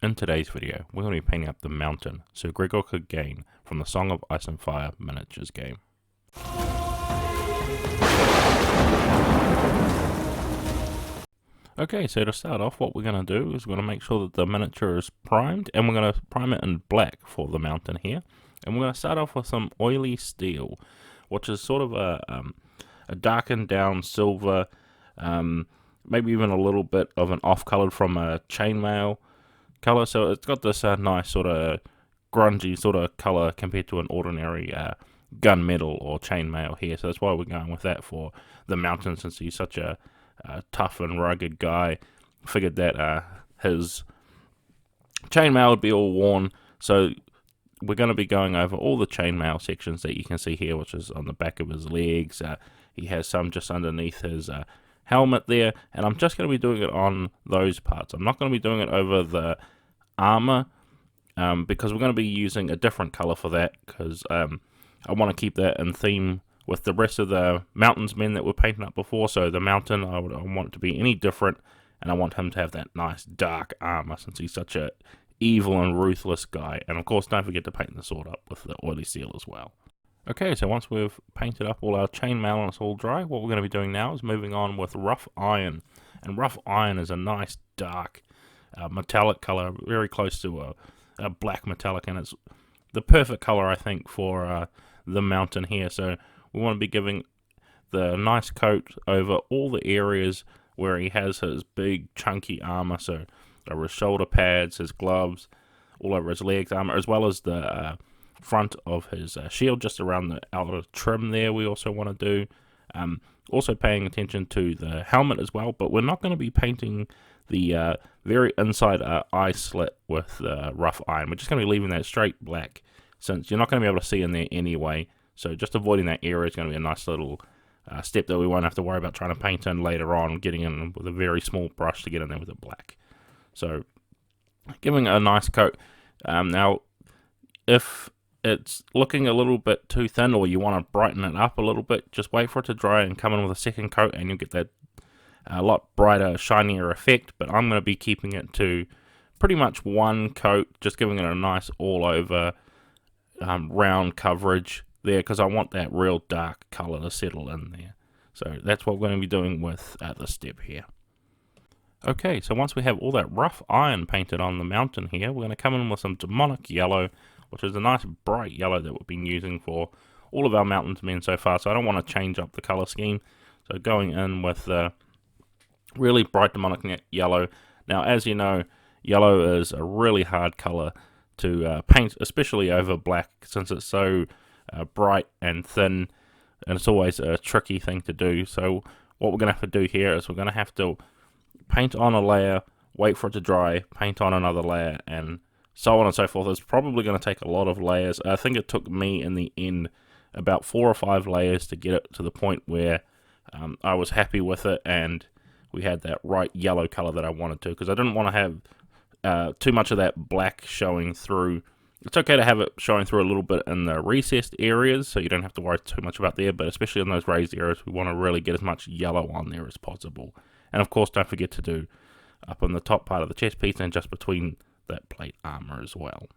In today's video, we're going to be painting up the mountain, Sir Gregor Clegane from the Song of Ice and Fire miniatures game. Okay, so to start off, what we're going to do is we're going to make sure that the miniature is primed, and we're going to prime it in black for the mountain here. And we're going to start off with some oily steel, which is sort of a darkened down silver, maybe even a little bit of an off-colored from a chainmail color. So it's got this nice sort of grungy sort of color compared to an ordinary gunmetal or chainmail here. So that's why we're going with that for the mountain, since he's such a tough and rugged guy. Figured that his chainmail would be all worn, so we're going to be going over all the chainmail sections that you can see here, which is on the back of his legs. He has some just underneath his helmet there, and I'm just going to be doing it on those parts. I'm not going to be doing it over the armor, because we're going to be using a different color for that, because I want to keep that in theme with the rest of the mountains men that we're painting up before. So the mountain, I want it to be any different, and I want him to have that nice dark armor, since he's such a evil and ruthless guy. And of course, don't forget to paint the sword up with the oily steel as well. Okay, so once we've painted up all our chainmail and it's all dry, what we're going to be doing now is moving on with rough iron. And rough iron is a nice dark metallic color, very close to a black metallic, and it's the perfect color, I think, for the mountain here. So we want to be giving the nice coat over all the areas where he has his big chunky armor, so over his shoulder pads, his gloves, all over his legs armor, as well as the front of his shield, just around the outer trim there. We also want to do also paying attention to the helmet as well, but we're not going to be painting the very inside eye slit with rough iron. We're just going to be leaving that straight black, since you're not going to be able to see in there anyway. So just avoiding that area is going to be a nice little step that we won't have to worry about trying to paint in later on, getting in with a very small brush to get in there with the black. So giving a nice coat. Now, if it's looking a little bit too thin, or you want to brighten it up a little bit, just wait for it to dry and come in with a second coat, and you'll get that a lot brighter, shinier effect. But I'm going to be keeping it to pretty much one coat, just giving it a nice all over round coverage there, because I want that real dark color to settle in there. So that's what we're going to be doing with this step here. Okay, so once we have all that rough iron painted on the mountain here, we're going to come in with some demonic yellow, which is a nice bright yellow that we've been using for all of our mountains men so far. So I don't want to change up the color scheme, so going in with the really bright demonic yellow. Now, as you know, yellow is a really hard color to paint, especially over black, since it's so bright and thin, and it's always a tricky thing to do. So what we're going to have to do here is we're going to have to paint on a layer, wait for it to dry, paint on another layer, and so on and so forth. It's probably going to take a lot of layers. I think it took me in the end about 4 or 5 layers to get it to the point where I was happy with it, and we had that right yellow color that I wanted to, because I didn't want to have too much of that black showing through. It's okay to have it showing through a little bit in the recessed areas, so you don't have to worry too much about there, but especially in those raised areas, we want to really get as much yellow on there as possible. And of course, don't forget to do up on the top part of the chest piece and just between that plate armor as well.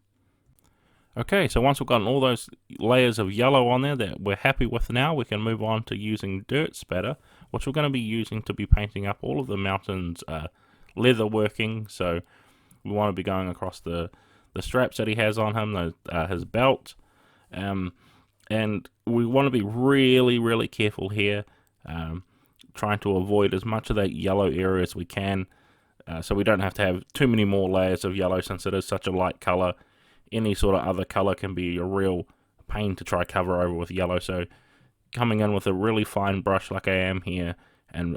Okay, so once we've gotten all those layers of yellow on there that we're happy with now, we can move on to using dirt spatter, which we're going to be using to be painting up all of the mountain's leather working. So we want to be going across the straps that he has on him, his belt, and we want to be really, really careful here, trying to avoid as much of that yellow area as we can, so we don't have to have too many more layers of yellow, since it is such a light color. Any sort of other color can be a real pain to try cover over with yellow. So coming in with a really fine brush like I am here, and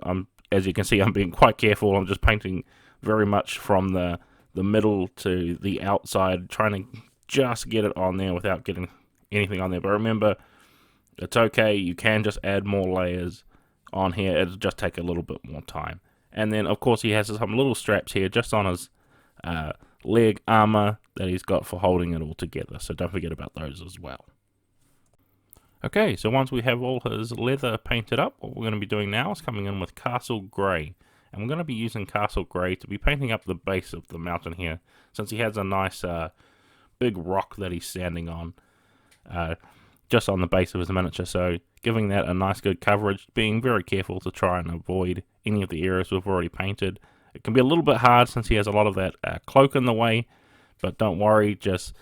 as you can see, I'm being quite careful. I'm just painting very much from the middle to the outside, trying to just get it on there without getting anything on there. But remember, it's okay, you can just add more layers on here. It'll just take a little bit more time. And then of course he has some little straps here just on his leg armor that he's got for holding it all together, so don't forget about those as well. Okay, so once we have all his leather painted up, what we're going to be doing now is coming in with Castle Grey. and we're going to be using Castle Grey to be painting up the base of the mountain here, since he has a nice big rock that he's standing on, just on the base of his miniature, so giving that a nice good coverage, being very careful to try and avoid any of the areas we've already painted. It can be a little bit hard since he has a lot of that cloak in the way, but don't worry, just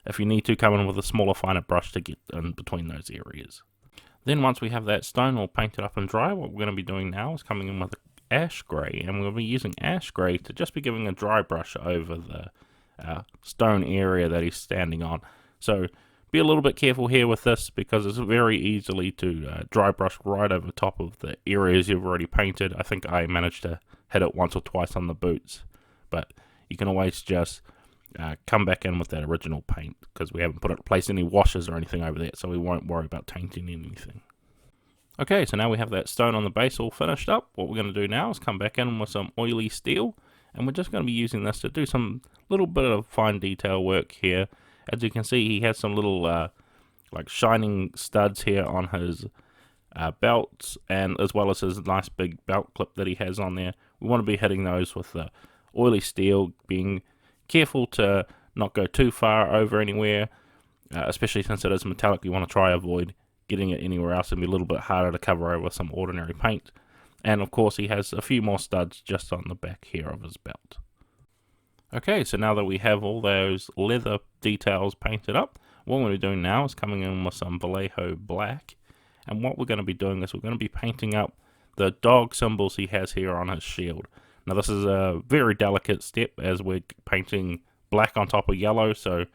if you need to, come in with a smaller, finer brush to get in between those areas. Then once we have that stone all painted up and dry, what we're going to be doing now is coming in with ash grey, and we'll be using ash grey to just be giving a dry brush over the stone area that he's standing on. So be a little bit careful here with this, because it's very easily to dry brush right over top of the areas you've already painted. I think I managed to hit it once or twice on the boots, but you can always just come back in with that original paint, because we haven't placed any washes or anything over there, so we won't worry about tainting anything. Okay, so now we have that stone on the base all finished up. What we're going to do now is come back in with some oily steel, and we're just going to be using this to do some little bit of fine detail work here. As you can see, he has some little like shining studs here on his belts, and as well as his nice big belt clip that he has on there. We want to be hitting those with the oily steel, being careful to not go too far over anywhere, especially since it is metallic. You want to try avoid getting it anywhere else, and be a little bit harder to cover over with some ordinary paint. And of course he has a few more studs just on the back here of his belt. Okay, so now that we have all those leather details painted up, what we're going to be doing now is coming in with some Vallejo black, and what we're going to be doing is we're going to be painting up the dog symbols he has here on his shield. Now this is a very delicate step, as we're painting black on top of yellow, so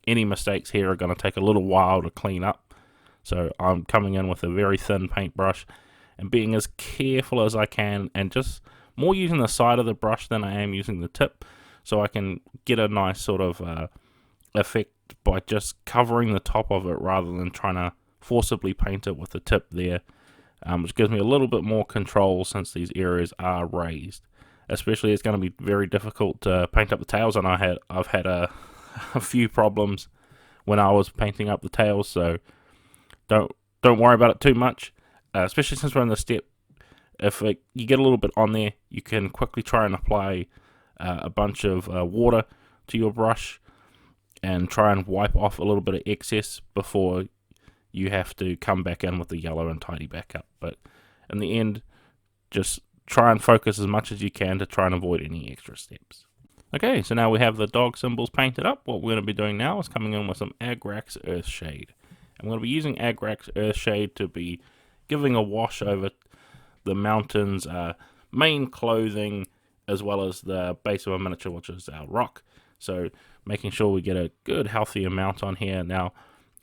any mistakes here are going to take a little while to clean up. So I'm coming in with a very thin paintbrush and being as careful as I can, and just more using the side of the brush than I am using the tip, so I can get a nice sort of effect by just covering the top of it rather than trying to forcibly paint it with the tip there, which gives me a little bit more control since these areas are raised. Especially, it's going to be very difficult to paint up the tails, and I've had a few problems when I was painting up the tails, so don't worry about it too much, especially since we're in the step. If you get a little bit on there, you can quickly try and apply a bunch of water to your brush and try and wipe off a little bit of excess before you have to come back in with the yellow and tidy back up. But in the end, just try and focus as much as you can to try and avoid any extra steps. Okay, so now we have the dog symbols painted up. What we're going to be doing now is coming in with some agrax earthshade. I'm going to be using agrax earthshade to be giving a wash over the mountain's main clothing, as well as the base of a miniature, which is our rock. So making sure we get a good healthy amount on here. Now,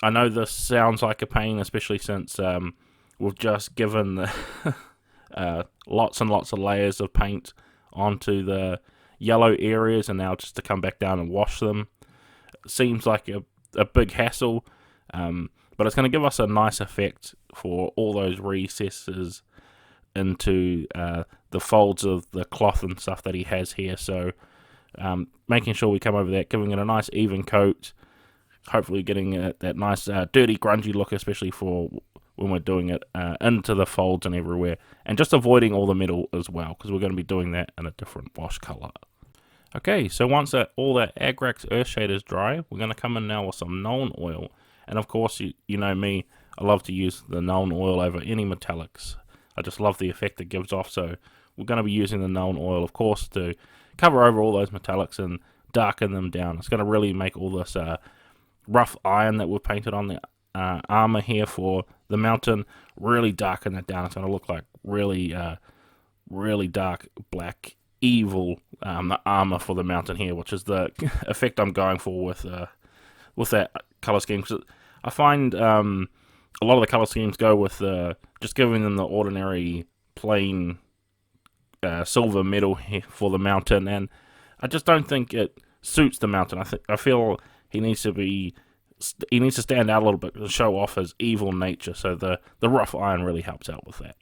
I know this sounds like a pain, especially since we've just given the lots and lots of layers of paint onto the yellow areas, and now just to come back down and wash them seems like a big hassle, but it's going to give us a nice effect for all those recesses into the folds of the cloth and stuff that he has here. So making sure we come over that, giving it a nice even coat, hopefully getting that nice dirty grungy look, especially for when we're doing it into the folds and everywhere, and just avoiding all the metal as well, because we're going to be doing that in a different wash color. Okay, so once all that agrax earthshade is dry, we're going to come in now with some nuln oil, and of course you know me, I love to use the nuln oil over any metallics. I just love the effect it gives off, so we're going to be using the nuln oil, of course, to cover over all those metallics and darken them down. It's going to really make all this rough iron that we've painted on the armor here for the mountain really darken that down. It's going to look like really dark black evil armor for the mountain here, which is the effect I'm going for with that color scheme. Cause I find a lot of the color schemes go with just giving them the ordinary plain silver metal for the mountain, and I just don't think it suits the mountain. I feel he needs to stand out a little bit to show off his evil nature, so the rough iron really helps out with that.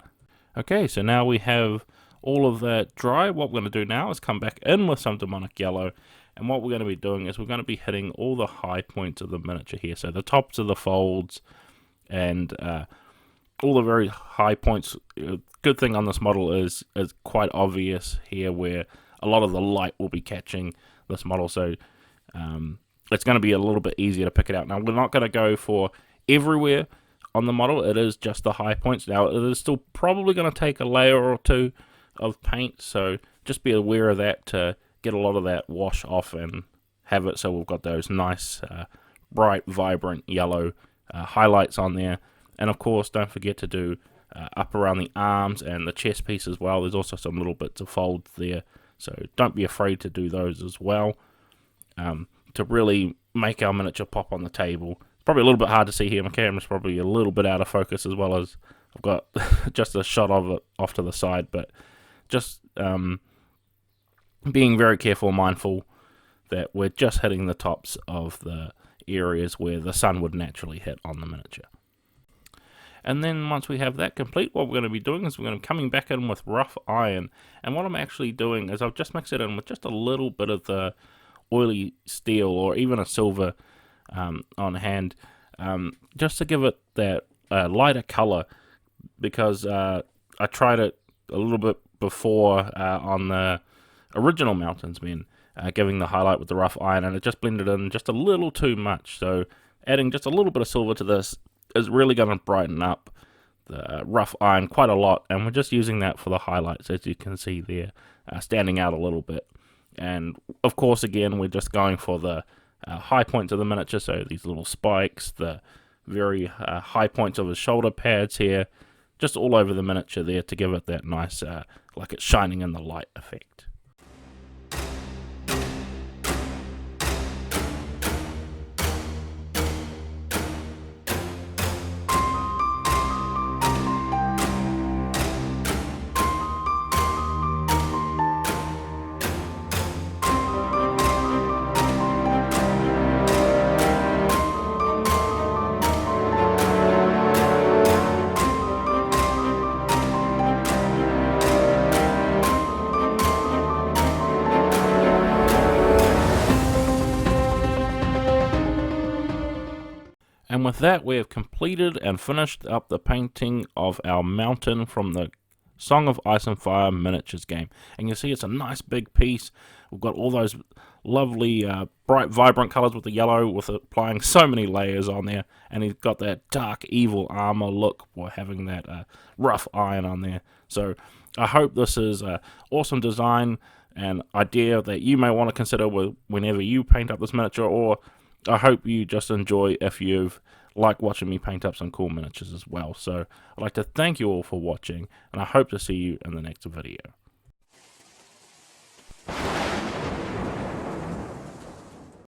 Okay, so now we have all of that dry. What we're going to do now is come back in with some demonic yellow, and what we're going to be doing is we're going to be hitting all the high points of the miniature here, so the tops of the folds and all the very high points. Good thing on this model is quite obvious here, where a lot of the light will be catching this model, so it's going to be a little bit easier to pick it out. Now, we're not going to go for everywhere on the model. It is just the high points. Now, it is still probably going to take a layer or two of paint, so just be aware of that to get a lot of that wash off and have it so we've got those nice, bright, vibrant yellow highlights on there. And of course, don't forget to do up around the arms and the chest piece as well. There's also some little bits of fold there, so don't be afraid to do those as well, to really make our miniature pop on the table. It's probably a little bit hard to see here. My camera's probably a little bit out of focus, as well as I've got just a shot of it off to the side, but just being very careful and mindful that we're just hitting the tops of the areas where the sun would naturally hit on the miniature. And then once we have that complete, what we're going to be doing is we're going to be coming back in with rough iron. And what I'm actually doing is I've just mixed it in with just a little bit of the oily steel or even a silver on hand, just to give it that lighter color, because I tried it a little bit before on the original Mountains Men, giving the highlight with the rough iron, and it just blended in just a little too much. So adding just a little bit of silver to this is really going to brighten up the rough iron quite a lot, and we're just using that for the highlights, as you can see there, standing out a little bit. And of course, again, we're just going for the high points of the miniature, so these little spikes, the very high points of his shoulder pads here, just all over the miniature there to give it that nice, like it's shining in the light effect. And with that, we have completed and finished up the painting of our mountain from the Song of Ice and Fire miniatures game. And you see it's a nice big piece. We've got all those lovely bright vibrant colors with the yellow, with applying so many layers on there, and he's got that dark evil armor look while having that rough iron on there. So I hope this is an awesome design and idea that you may want to consider whenever you paint up this miniature, or I hope you just enjoy if you've liked watching me paint up some cool miniatures as well. So I'd like to thank you all for watching, and I hope to see you in the next video.